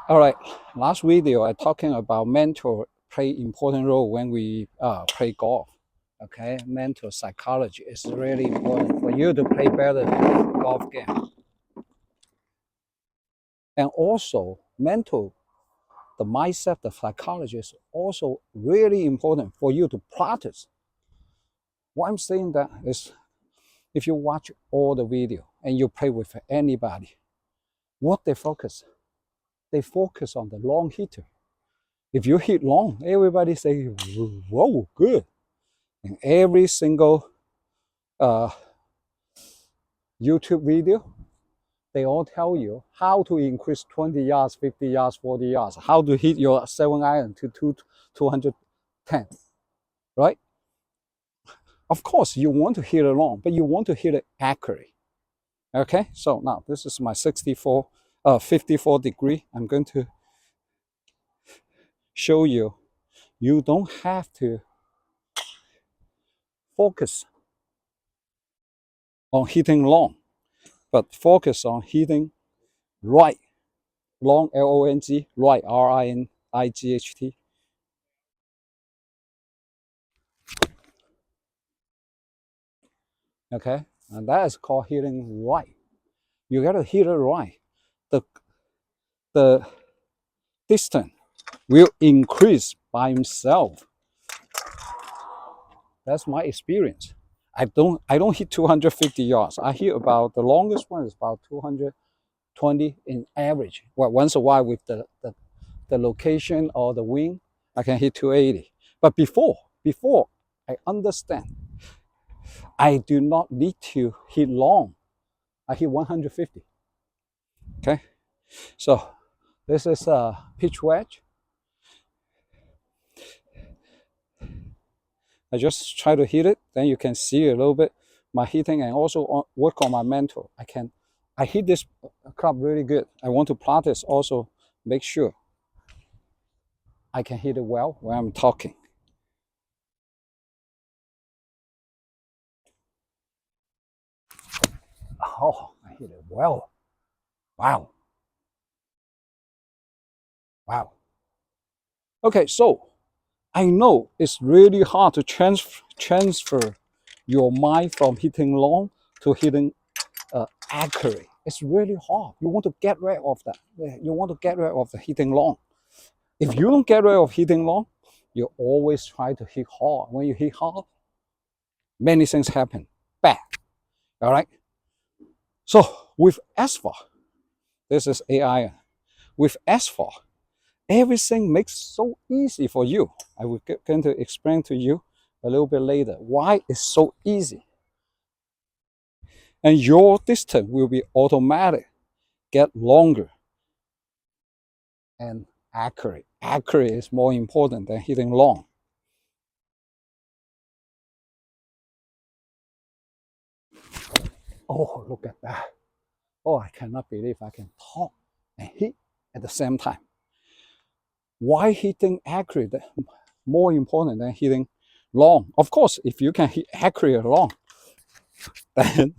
All right, last video I talking about mental play important role when we play golf. Okay, mental psychology is really important for you to play better golf game. And also mental, the mindset, the psychology is also really important for you to practice. What I'm saying that is, if you watch all the video and you play with anybody, what they focus on the long hitter. If you hit long, everybody say, whoa, good. And every single uh, YouTube video, they all tell you how to increase 20 yards, 50 yards, 40 yards, how to hit your 7-iron to 210, right? Of course, you want to hit it long, but you want to hit it accurately. Okay, so now this is my 54 degree. I'm going to show you, you don't have to focus on hitting long, but focus on hitting right. Long, L-O-N-G, right, R-I-N-I-G-H-T. Okay, and that is called hitting right. You gotta hit it right. The, the distance will increase by himself. That's my experience. I don't hit 250 yards. I hit about, the longest one is about 220 in average. Well, once a while with the location or the wind, I can hit 280. But before I understand, I do not need to hit long. I hit 150. Okay, so this is a pitch wedge. I just try to hit it, then you can see a little bit my hitting and also work on my mental. I hit this club really good. I want to practice also, make sure I can hit it well when I'm talking. Oh, I hit it well. Wow. Wow. Okay, so I know it's really hard to transfer your mind from hitting long to hitting accurate. It's really hard. You want to get rid of that. You want to get rid of the hitting long. If you don't get rid of hitting long, you always try to hit hard. When you hit hard, many things happen. Bad. All right. So with Asfa, this is AI. With Asfa, everything makes so easy for you. I will going to explain to you a little bit later why it's so easy. And your distance will be automatic, get longer and accurate. Accurate is more important than hitting long. Oh, look at that. Oh, I cannot believe I can talk and hit at the same time. Why hitting accurate more important than hitting long? Of course, if you can hit accurate long, then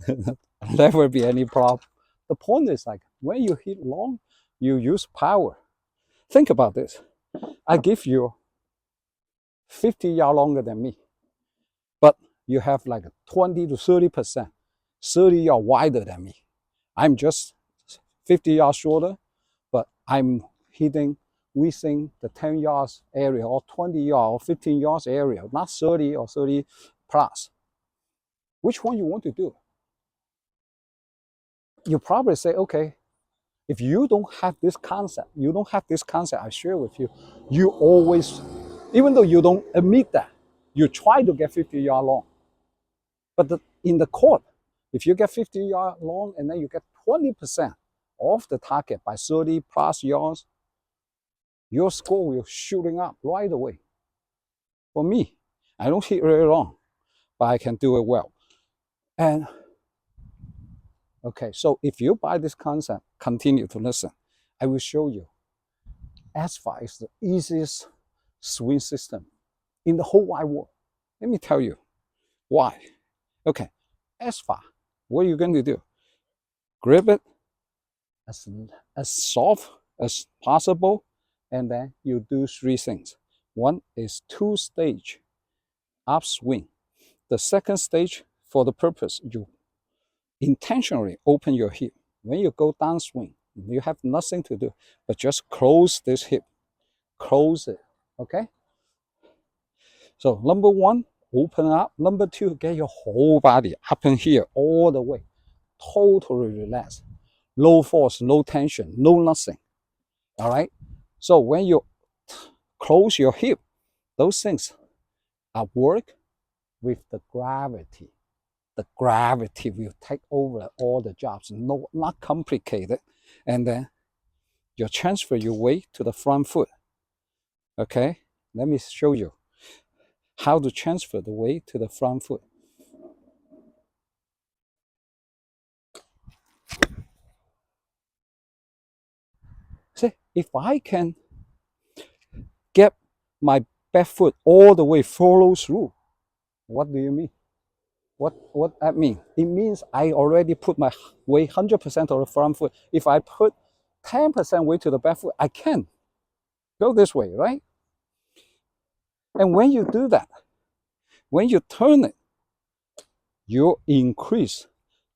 never be any problem. The point is, like, when you hit long, you use power. Think about this. I give you 50 yards longer than me, but you have like 20 to 30%, 30 yards wider than me. I'm just 50 yards shorter, but I'm hitting within the 10 yards area or 20 yards or 15 yards area, not 30 or 30 plus. Which one you want to do? You probably say, okay, if you don't have this concept, I share with you, you always, even though you don't admit that, you try to get 50 yards long. But in the court, if you get 50 yards long and then you get 20% off the target by 30 plus yards, your score will shooting up right away. For me, I don't hit very long, but I can do it well. And okay, so if you buy this concept, continue to listen. I will show you. Asfa is the easiest swing system in the whole wide world. Let me tell you why. Okay, Asfa, what are you going to do? Grip it as soft as possible, and then you do 3 things. One is 2-stage upswing. The second stage, for the purpose, you intentionally open your hip. When you go downswing, you have nothing to do but just close this hip, close it, okay? So number 1, open up. Number 2, get your whole body up in here all the way, totally relaxed, no force, no tension, no nothing. All right. So when you close your hip, those things are work with the gravity. The gravity will take over all the jobs. No, not complicated. And then you transfer your weight to the front foot. Okay. Let me show you how to transfer the weight to the front foot. See, if I can get my back foot all the way follow through, what do you mean? What that mean? It means I already put my weight 100% on the front foot. If I put 10% weight to the back foot, I can go this way, right? And when you do that, when you turn it, you increase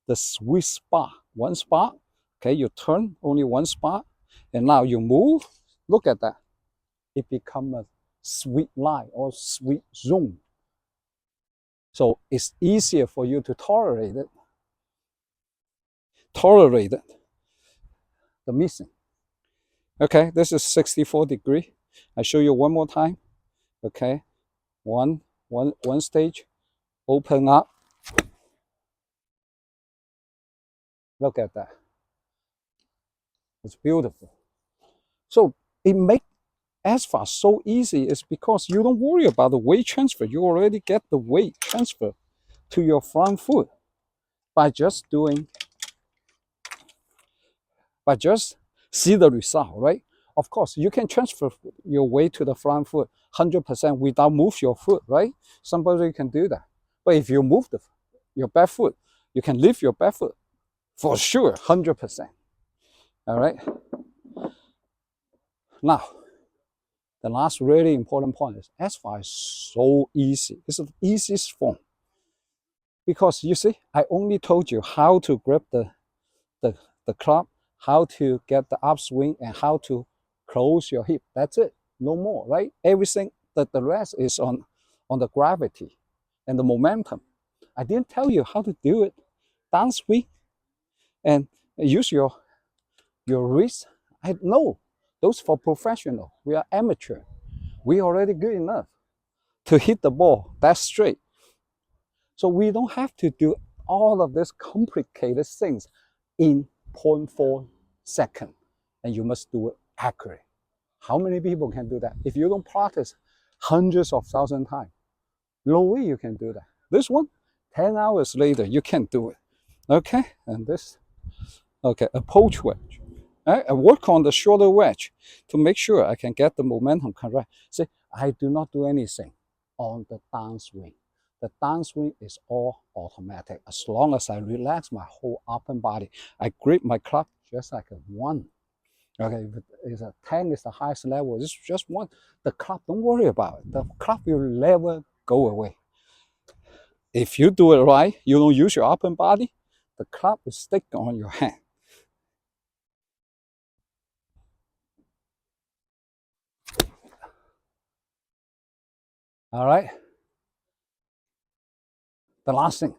the sweet spot. One spot, okay, you turn only one spot, and now you move. Look at that. It becomes a sweet line or sweet zone. So it's easier for you to tolerate it. The missing. Okay, this is 64 degree. I show you one more time. Okay, one stage, open up. Look at that. It's beautiful. So it makes Asfa so easy is because you don't worry about the weight transfer. You already get the weight transfer to your front foot by just see the result, right? Of course, you can transfer your weight to the front foot 100% without move your foot, right? Somebody can do that. But if you move your back foot, you can lift your back foot for sure, 100%. All right. Now, the last really important point is Asfa is so easy. It's the easiest form. Because you see, I only told you how to grab the club, how to get the upswing, and how to close your hip. That's it. No more, right? Everything that the rest is on the gravity and the momentum. I didn't tell you how to do it. Downswing and use your wrist. I know those for professional. We are amateur. We already good enough to hit the ball that straight. So we don't have to do all of these complicated things in 0.4 seconds. And you must do it accurate. How many people can do that? If you don't practice hundreds of thousands times, no way you can do that. This one, 10 hours later, you can do it. Okay, and this, okay, approach wedge. I work on the shoulder wedge to make sure I can get the momentum correct. See, I do not do anything on the downswing. The downswing is all automatic. As long as I relax my whole upper body, I grip my club just like a 1. Okay, if it's a 10 is the highest level, it's just 1. The club, don't worry about it. The club will never go away. If you do it right, you don't use your upper body, the club will stick on your hand. All right. The last thing,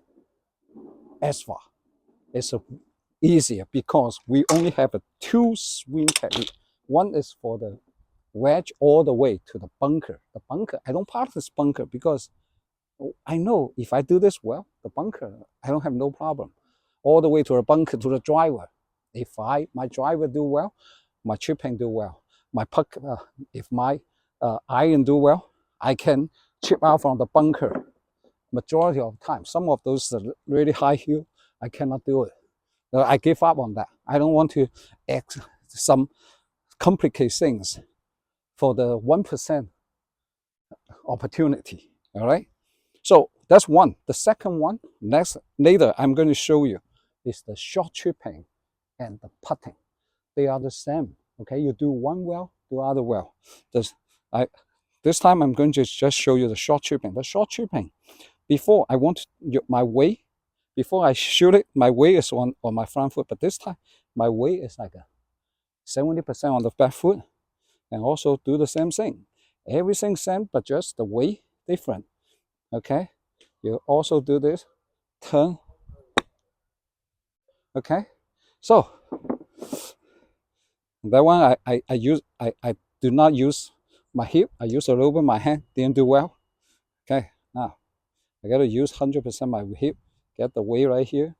Asfa, is easier because we only have a 2 swing technique. One is for the wedge all the way to the bunker. The bunker, I don't practice bunker because I know if I do this well, the bunker, I don't have no problem. All the way to the bunker to the driver. If my driver do well, my chipping do well. My puck, if my iron do well, I can chip out from the bunker majority of the time. Some of those really high hill, I cannot do it. I give up on that. I don't want to add some complicate things for the 1% opportunity. All right. So that's one. The second one, later I'm going to show you, is the short chipping and the putting. They are the same. Okay, you do one well, do other well. This time I'm going to just show you the short chipping. The short chipping, before I want my weight, before I shoot it, my weight is on my front foot, but this time my weight is like a 70% on the back foot, and also do the same thing. Everything same, but just the weight different. Okay, you also do this, turn. Okay, so that one I do not use my hip. I use a little bit my hand. Didn't do well. Okay, now I gotta use 100% my hip. Get the weight right here.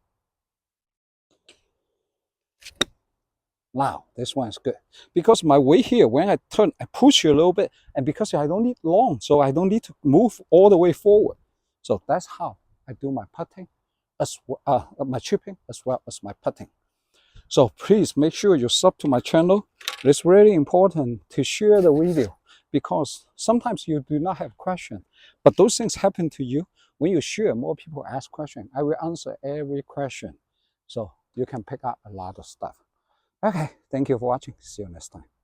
Now this one is good because my weight here, when I turn, I push you a little bit, and because I don't need long, so I don't need to move all the way forward. So that's how I do my putting, as my chipping as well as my putting. So please make sure you sub to my channel. It's really important to share the video because sometimes you do not have questions, but those things happen to you. When you share, more people ask questions. I will answer every question. So you can pick up a lot of stuff. Okay, thank you for watching. See you next time.